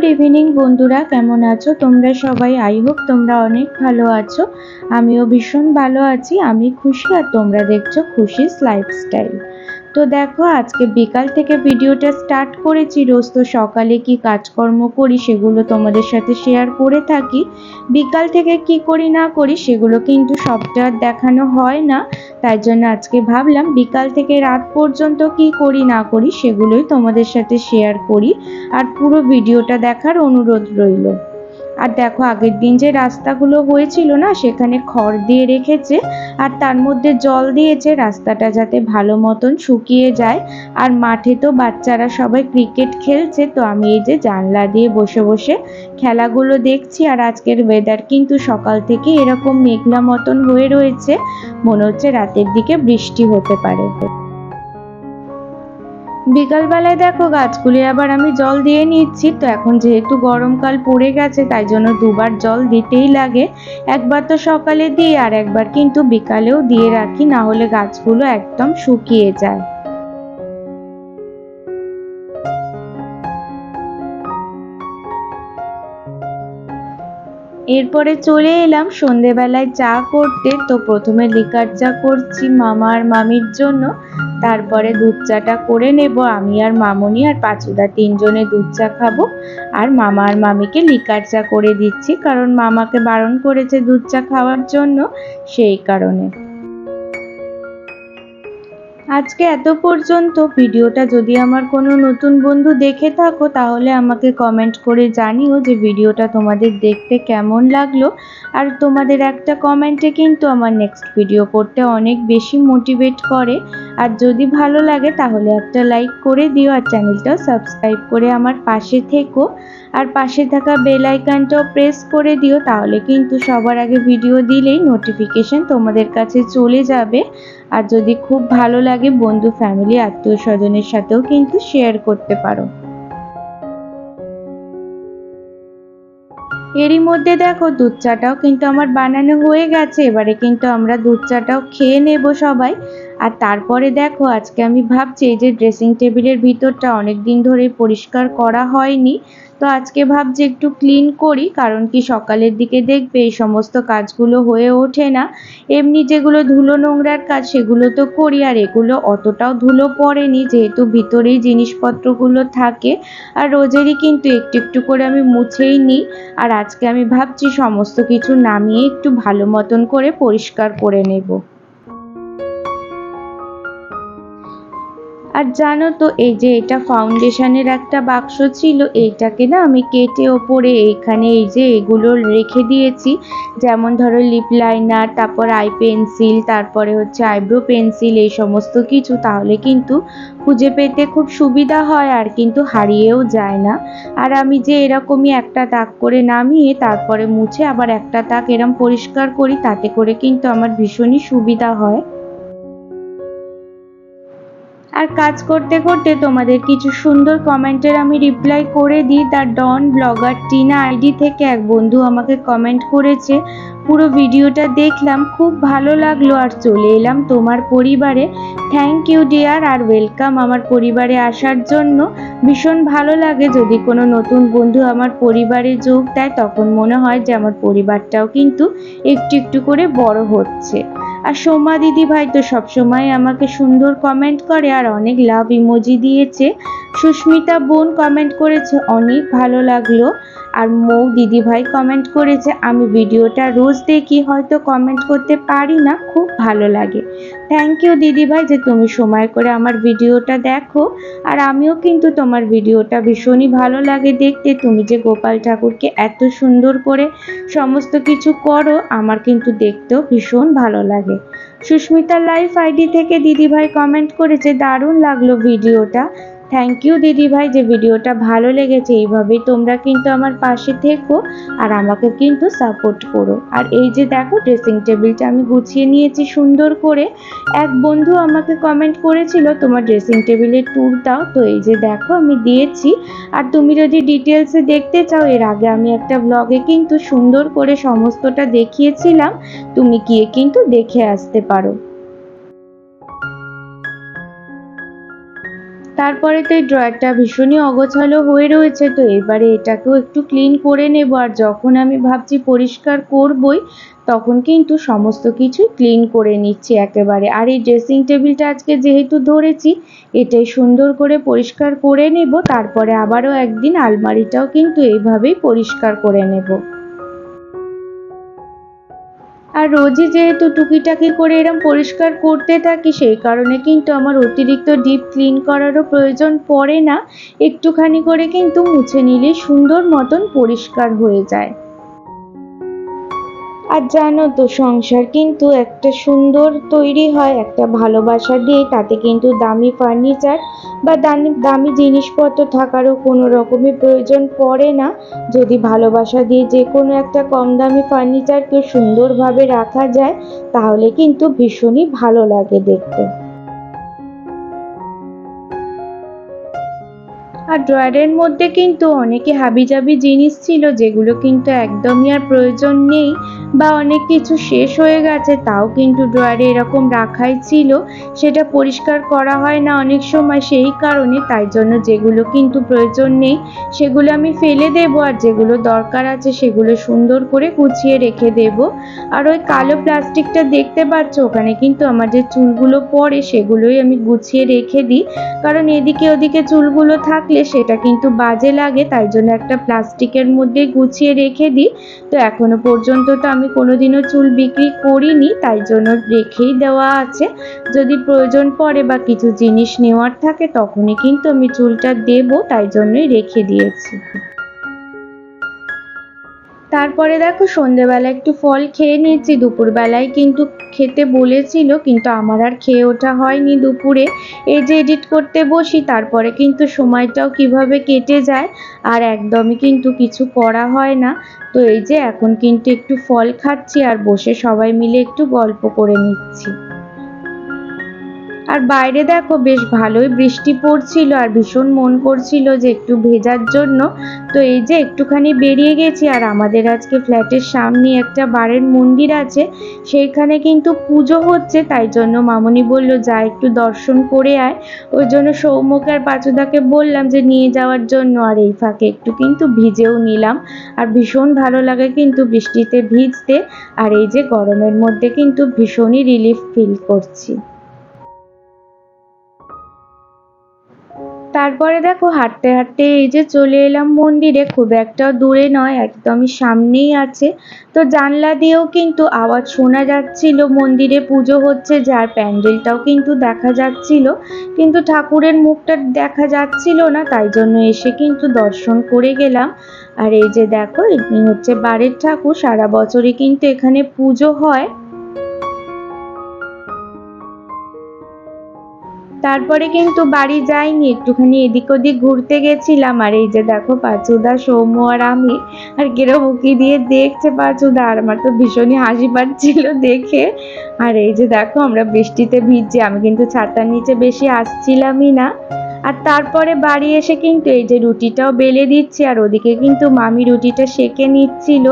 Good evening বন্ধুরা, কেমন আছো তোমরা সবাই? আই হোপ তোমরা অনেক ভালো আছো। আমিও ভীষণ ভালো আছি। আমি খুশি আর তোমরা দেখছো খুশিস লাইফস্টাইল। তো দেখো, আজকে বিকাল থেকে ভিডিওটা স্টার্ট করেছি। রোজ তো সকালে কি কাজকর্ম করি সেগুলো তোমাদের সাথে শেয়ার করে থাকি। বিকাল থেকে কি করি না করি সেগুলো কিন্তু সবটা দেখানো হয় না। তাই জন্য আজকে ভাবলাম বিকাল থেকে রাত পর্যন্ত কি করি না করি সেগুলোই তোমাদের সাথে শেয়ার করি, আর পুরো ভিডিওটা দেখার অনুরোধ রইল। আর দেখো, আগের দিন যে রাস্তাগুলো হয়েছিল না, সেখানে খড় দিয়ে রেখেছে আর তার মধ্যে জল দিয়েছে রাস্তাটা যাতে ভালো মতন শুকিয়ে যায়। আর মাঠে তো বাচ্চারা সবাই ক্রিকেট খেলছে, তো আমি এই যে জানলা দিয়ে বসে বসে খেলাগুলো দেখছি। আর আজকের ওয়েদার কিন্তু সকাল থেকে এরকম মেঘলা মতন হয়ে রয়েছে, মনে হচ্ছে রাতের দিকে বৃষ্টি হতে পারে। বিকালবেলায় দেখো, গাছগুলি আবার আমি জল দিয়ে নিচ্ছি। তো এখন যেহেতু গরমকাল পড়ে গেছে, তাই জন্য দুবার জল দিতেই লাগে। একবার তো সকালে দিই আর একবার কিন্তু বিকালেও দিয়ে রাখি, না হলে গাছগুলো একদম শুকিয়ে যায়। এরপরে চলে এলাম সন্ধেবেলায় চা করতে। তো প্রথমে লিকার চা করছি মামা আর মামির জন্য, তারপরে দুধ চাটা করে নেব। আমি আর মামনি আর পাঁচুদা তিনজনে দুধ চা খাবো, আর মামা আর মামিকে লিকার চা করে দিচ্ছি, কারণ মামাকে বারণ করেছে দুধ চা খাওয়ার জন্য, সেই কারণে। আজকে এত পর্যন্ত ভিডিওটা যদি আমার কোনো নতুন বন্ধু দেখে থাকো, তাহলে আমাকে কমেন্ট করে জানিও যে ভিডিওটা তোমাদের দেখতে কেমন লাগলো। আর তোমাদের একটা কমেন্টে কিন্তু আমার নেক্সট ভিডিও করতে অনেক বেশি মোটিভেট করে। আর যদি ভালো লাগে তাহলে একটা লাইক করে দিও, আর চ্যানেলটাও সাবস্ক্রাইব করে আমার পাশে থেকো। আর পাশে থাকা বেল আইকনটাও প্রেস করে দিও, তাহলে কিন্তু সবার আগে ভিডিও দিলেই নোটিফিকেশন তোমাদের কাছে চলে যাবে। আর যদি খুব ভালো লাগে, বন্ধু ফ্যামিলি আত্মীয় স্বজনের সাথেও কিন্তু শেয়ার করতে পারো। এরই মধ্যে দেখো, দুধ চাটাও কিন্তু আমার বানানো হয়ে গেছে। এবারে কিন্তু আমরা দুধ চাটাও খেয়ে নেব সবাই। আর তারপরে দেখো, আজকে আমি ভাবছি এই যে ড্রেসিং টেবিলের ভিতরটা অনেক দিন ধরে পরিষ্কার করা হয়নি, তো আজকে ভাবছি একটু ক্লিন করি। কারণ কি, সকালের দিকে দেখবে এই সমস্ত কাজগুলো হয়ে ওঠে না। এমনি যেগুলো ধুলো নোংরার কাজ সেগুলো তো করি, আর এগুলো অতটাও ধুলো পড়েনি যেহেতু ভিতরেই জিনিসপত্রগুলো থাকে। আর রোজেরই কিন্তু একটু একটু করে আমি মুছেই নিই। আর আজকে আমি ভাবছি সমস্ত কিছু নামিয়ে একটু ভালো মতন করে পরিষ্কার করে নেব। আর জানো তো, এই যে এটা ফাউন্ডেশনের একটা বাক্স ছিল, এইটাকে না আমি কেটে ওপরে এইখানে এই যে এগুলো রেখে দিয়েছি। যেমন ধরো লিপ লাইনার, তারপর আই পেন্সিল, তারপরে হচ্ছে আইব্রো পেন্সিল, এই সমস্ত কিছু, তাহলে কিন্তু খুঁজে পেতে খুব সুবিধা হয় আর কিন্তু হারিয়েও যায় না। আর আমি যে এরকমই একটা তাক করে নামিয়ে তারপরে মুছে আবার একটা তাক এরম পরিষ্কার করি, তাতে করে কিন্তু আমার ভীষণই সুবিধা হয়। আর কাজ করতে করতে তোমাদের কিছু সুন্দর কমেন্টের আমি রিপ্লাই করে দিই। তার ডন ব্লগার টিনা আইডি থেকে এক বন্ধু আমাকে কমেন্ট করেছে, পুরো ভিডিওটা দেখলাম, খুব ভালো লাগলো আর চলে এলাম তোমার পরিবারে। থ্যাংক ইউ ডিয়ার, আর ওয়েলকাম আমার পরিবারে আসার জন্য। ভীষণ ভালো লাগে যদি কোনো নতুন বন্ধু আমার পরিবারে যোগ দেয়, তখন মনে হয় যে আমার পরিবারটাও কিন্তু একটু একটু করে বড় হচ্ছে। আর সোমা দিদি ভাই তো সবসময় আমাকে সুন্দর কমেন্ট করে আর অনেক লাভ ইমোজি দিয়েছে। সুস্মিতা বোন কমেন্ট করেছে অনেক ভালো লাগলো। আর মৌ দিদি ভাই কমেন্ট করেছে, আমি ভিডিওটা রোজ দেখি, হয়তো কমেন্ট করতে পারি না, খুব ভালো লাগে। থ্যাংক ইউ দিদি ভাই যে তুমি সময় করে আমার ভিডিওটা দেখো। আর আমিও কিন্তু তোমার ভিডিওটা ভীষণই ভালো লাগে দেখতে। তুমি যে গোপাল ঠাকুরকে এত সুন্দর করে সমস্ত কিছু করো, আমার কিন্তু দেখতেও ভীষণ ভালো লাগে। সুস্মিতা লাইফ আইডি থেকে দিদিভাই কমেন্ট করেছে, দারুণ লাগলো ভিডিওটা। থ্যাংক ইউ দিদিভাই যে ভিডিওটা ভালো লেগেছে। এইভাবেই তোমরা কিন্তু আমার পাশে থেকো আর আমাকে কিন্তু সাপোর্ট করো। আর এই যে দেখো, ড্রেসিং টেবিলটা আমি গুছিয়ে নিয়েছি সুন্দর করে। এক বন্ধু আমাকে কমেন্ট করেছিল তোমার ড্রেসিং টেবিলের ট্যুর দাও, তো এই যে দেখো আমি দিয়েছি। আর তুমি যদি ডিটেলসে দেখতে চাও, এর আগে আমি একটা ব্লগে কিন্তু সুন্দর করে সমস্তটা দেখিয়েছিলাম, তুমি গিয়ে কিন্তু দেখে আসতে পারো। তারপরে তো এই ড্রয়ারটা ভীষণই অগোছালো হয়ে রয়েছে, তো এবারে এটাকেও একটু ক্লিন করে নেব। আর যখন আমি ভাবছি পরিষ্কার করবই, তখন কিন্তু সমস্ত কিছুই ক্লিন করে নিচ্ছি একেবারে। আর এই ড্রেসিং টেবিলটা আজকে যেহেতু ধরেছি, এটাই সুন্দর করে পরিষ্কার করে নেব। তারপরে আবারও একদিন আলমারিটাও কিন্তু এইভাবেই পরিষ্কার করে নেব। আর রোজই যেহেতু টুকিটাকি করে এরম পরিষ্কার করতে থাকি, সেই কারণে কিন্তু আমার অতিরিক্ত ডিপ ক্লিন করারও প্রয়োজন পড়ে না। একটুখানি করে কিন্তু মুছে নিলেই সুন্দর মতন পরিষ্কার হয়ে যায়। আর জানো তো, সংসার কিন্তু একটা সুন্দর তৈরি হয় একটা ভালোবাসা দিয়ে। তাতে কিন্তু দামি ফার্নিচার বা দামি জিনিসপত্র থাকারও কোনো রকমের প্রয়োজন পড়ে না। যদি ভালোবাসা দিয়ে যে কোনো একটা কম দামি ফার্নিচারকে সুন্দরভাবে রাখা যায়, তাহলে কিন্তু ভীষণই ভালো লাগে দেখতে। আর ড্রয়ারের মধ্যে কিন্তু অনেকে হাবিজাবি জিনিস ছিল, যেগুলো কিন্তু একদমই আর প্রয়োজন নেই, বা অনেক কিছু শেষ হয়ে গেছে, তাও কিন্তু ড্রয়ারে এরকম রাখাই ছিল। সেটা পরিষ্কার করা হয় না অনেক সময়, সেই কারণে তাই জন্য যেগুলো কিন্তু প্রয়োজন নেই সেগুলো আমি ফেলে দেব, আর যেগুলো দরকার আছে সেগুলো সুন্দর করে গুছিয়ে রেখে দেব। আর ওই কালো প্লাস্টিকটা দেখতে পাচ্ছ, ওখানে কিন্তু আমার যে চুলগুলো পড়ে সেগুলোই আমি গুছিয়ে রেখে দিই। কারণ এদিকে ওদিকে চুলগুলো থাকলে সেটা কিন্তু বাজে লাগে, তাই জন্য একটা প্লাস্টিকের মধ্যে গুছিয়ে রেখে দিই। তো এখনো পর্যন্ত তো আমি কোনোদিনও চুল বিক্রি করিনি, তাই জন্য রেখেই দেওয়া আছে। যদি প্রয়োজন পড়ে বা কিছু জিনিস নেওয়ার থাকে, তখনই কিন্তু আমি চুলটা দেবো, তাই জন্যই রেখে দিয়েছি। তারপরে দেখো, সন্ধেবেলা একটু ফল খেয়ে নিয়েছি। দুপুরবেলায় কিন্তু খেতে বলেছিল, কিন্তু আমার আর খেয়ে ওঠা হয়নি দুপুরে। এই যে এডিট করতে বসি, তারপরে কিন্তু সময়টাও কিভাবে কেটে যায়, আর একদমই কিন্তু কিছু করা হয় না। তো এই যে এখন কিন্তু একটু ফল খাচ্ছি আর বসে সবাই মিলে একটু গল্প করে নিচ্ছি। আর বাইরে দেখো বেশ ভালোই বৃষ্টি পড়ছিল, আর ভীষণ মন করছিল যে একটু ভেজার জন্য। তো এই যে একটুখানি বেরিয়ে গেছি। আর আমাদের আজকে ফ্ল্যাটের সামনে একটা বাড়ির মন্দির আছে, সেইখানে কিন্তু পুজো হচ্ছে, তাই জন্য মামনি বলল যা একটু দর্শন করে আয়। ওই জন্য সৌম্যকে আর পাচুদাকে বললাম যে নিয়ে যাওয়ার জন্য, আর এই ফাঁকে একটু কিন্তু ভিজেও নিলাম। আর ভীষণ ভালো লাগে কিন্তু বৃষ্টিতে ভিজতে। আর এই যে গরমের মধ্যে কিন্তু ভীষণই রিলিফ ফিল করছি। তারপরে দেখো হাঁটতে হাঁটতে এই যে চলে এলাম মন্দিরে। খুব একটা দূরে নয়, একদমই সামনেই আছে। তো জানলা দিয়েও কিন্তু আওয়াজ শোনা যাচ্ছিল, মন্দিরে পুজো হচ্ছে, যার প্যান্ডেলটাও কিন্তু দেখা যাচ্ছিল, কিন্তু ঠাকুরের মুখটা দেখা যাচ্ছিল না, তাই জন্য এসে কিন্তু দর্শন করে গেলাম। আর এই যে দেখো, ইনি হচ্ছে বাড়ির ঠাকুর, সারা বছরই কিন্তু এখানে পুজো হয়। তারপরে কিন্তু বাড়ি যাইনি, একটুখানি এদিক ওদিক ঘুরতে গেছিলাম। আর এই যে দেখো পাঁচুদা, সৌম্য আর আমি, আর কিরম উকি দিয়ে দেখছে পাঁচুদা, আর আমার তো ভীষণই হাসি পাচ্ছিল দেখে। আর এই যে দেখো আমরা বৃষ্টিতে ভিজছি, আমি কিন্তু ছাতার নিচে বেশি আসছিলামই না। আর তারপরে বাড়ি এসে কিন্তু এই যে রুটিটাও বেলে দিচ্ছি, আর ওদিকে কিন্তু মামি রুটিটা সেঁকে নিচ্ছিল।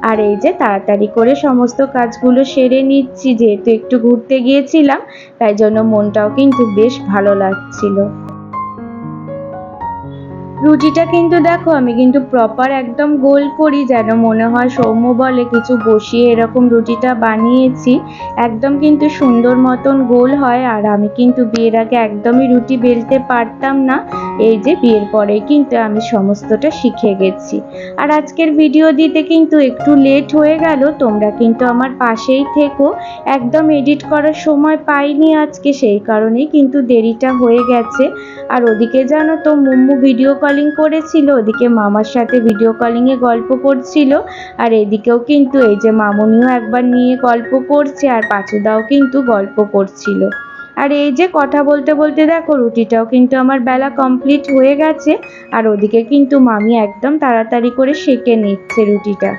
আর এই যে তাড়াতাড়ি করে সমস্ত কাজগুলো সেরে নিচ্ছি, যেহেতু একটু ঘুরতে গিয়েছিলাম, তাই জন্য মনটাও কিন্তু বেশ ভালো লাগছিল। রুটিটা কিন্তু দেখো আমি কিন্তু প্রপার একদম গোল করি, যেন মনে হয় সৌম্য বলে কিছু বসিয়ে এরকম রুটিটা বানিয়েছি। একদম কিন্তু সুন্দর মতন গোল হয়। আর আমি কিন্তু বিয়ের আগে একদমই রুটি বেলতে পারতাম না, এই যে বিয়ের পরে কিন্তু আমি সমস্তটা শিখে গেছি। আর আজকের ভিডিও দিতে কিন্তু একটু লেট হয়ে গেল, তোমরা কিন্তু আমার পাশেই থেকো। একদম এডিট করার সময় পাইনি আজকে, সেই কারণেই কিন্তু দেরিটা হয়ে গেছে। আর ওদিকে জানো তো, মুম্মু ভিডিও কলিং করেছিল, ওদিকে মামার সাথে ভিডিও কলিংয়ে গল্প করছিল। আর এদিকেও কিন্তু এই যে মামনিও একবার নিয়ে গল্প করছে, আর পাচুদাও কিন্তু গল্প করছিল। আর এই যে কথা বলতে বলতে দেখো রুটিটাও কিন্তু আমার বেলা কমপ্লিট হয়ে গেছে। আর ওদিকে কিন্তু মামি একদম তাড়াতাড়ি করে সেঁকে নিচ্ছে রুটিটা।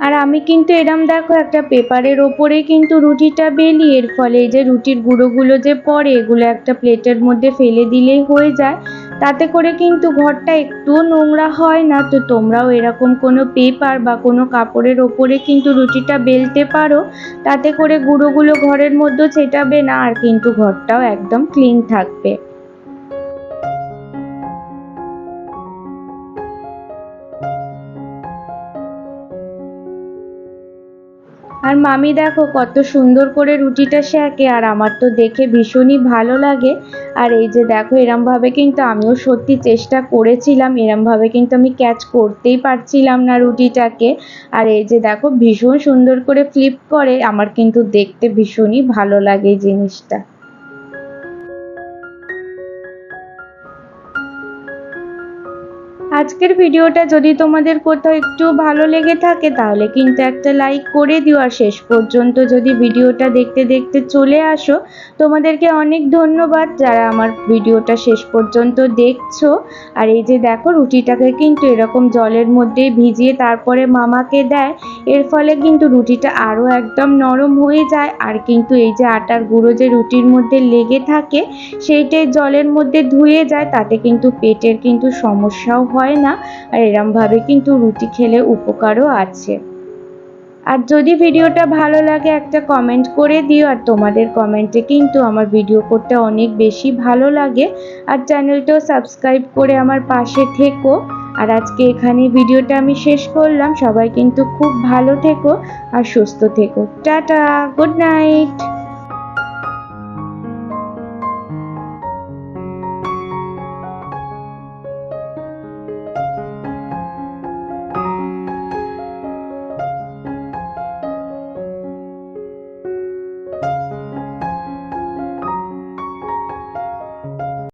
আর আমি কিন্তু এরম দেখো একটা পেপারের ওপরেই কিন্তু রুটিটা বেলি, এর ফলে এই যে রুটির গুঁড়োগুলো যে পড়ে, এগুলো একটা প্লেটের মধ্যে ফেলে দিলেই হয়ে যায়। তাতে করে কিন্তু ঘরটা একটুও নোংরা হয় না। তো তোমরাও এরকম কোনো পেপার বা কোনো কাপড়ের ওপরে কিন্তু রুটিটা বেলতে পারো, তাতে করে গুঁড়োগুলো ঘরের মধ্যে ছেটাবে না, আর কিন্তু ঘরটাও একদম ক্লিন থাকবে। আর মামি দেখো কত সুন্দর করে রুটিটা সেঁকে, আর আমার তো দেখে ভীষণই ভালো লাগে। আর এই যে দেখো এরমভাবে কিন্তু আমিও সত্যি চেষ্টা করেছিলাম, এরমভাবে কিন্তু আমি ক্যাচ করতেই পারছিলাম না রুটিটাকে। আর এই যে দেখো ভীষণ সুন্দর করে ফ্লিপ করে, আমার কিন্তু দেখতে ভীষণই ভালো লাগে এই জিনিসটা। আজকের ভিডিওটা যদি তোমাদের কোথাও একটু ভালো লেগে থাকে তাহলে কিন্তু একটা লাইক করে দিও, আর শেষ পর্যন্ত যদি ভিডিওটা দেখতে দেখতে চলে আসো তোমাদেরকে অনেক ধন্যবাদ যারা আমার ভিডিওটা শেষ পর্যন্ত দেখছো। আর এই যে দেখো রুটিটাকে কিন্তু এরকম জলের মধ্যে ভিজিয়ে তারপরে মামাকে দেয়, এর ফলে কিন্তু রুটিটা আরও একদম নরম হয়ে যায়, আর কিন্তু এই যে আটার গুঁড়ো যে রুটির মধ্যে লেগে থাকে সেইটাই জলের মধ্যে ধুয়ে যায়, তাতে কিন্তু পেটের কিন্তু সমস্যাও হয় না। আর এরমভাবে কিন্তু রুটি খেলে উপকারও আছে। আর যদি ভিডিওটা ভালো লাগে একটা কমেন্ট করে দিও, আর তোমাদের কমেন্টে কিন্তু আমার ভিডিও করতে অনেক বেশি ভালো লাগে। আর চ্যানেলটাও সাবস্ক্রাইব করে আমার পাশে থেকো। আর আজকে এখানে ভিডিওটা আমি শেষ করলাম। সবাই কিন্তু খুব ভালো থেকো আর সুস্থ থেকো। Tata, good night.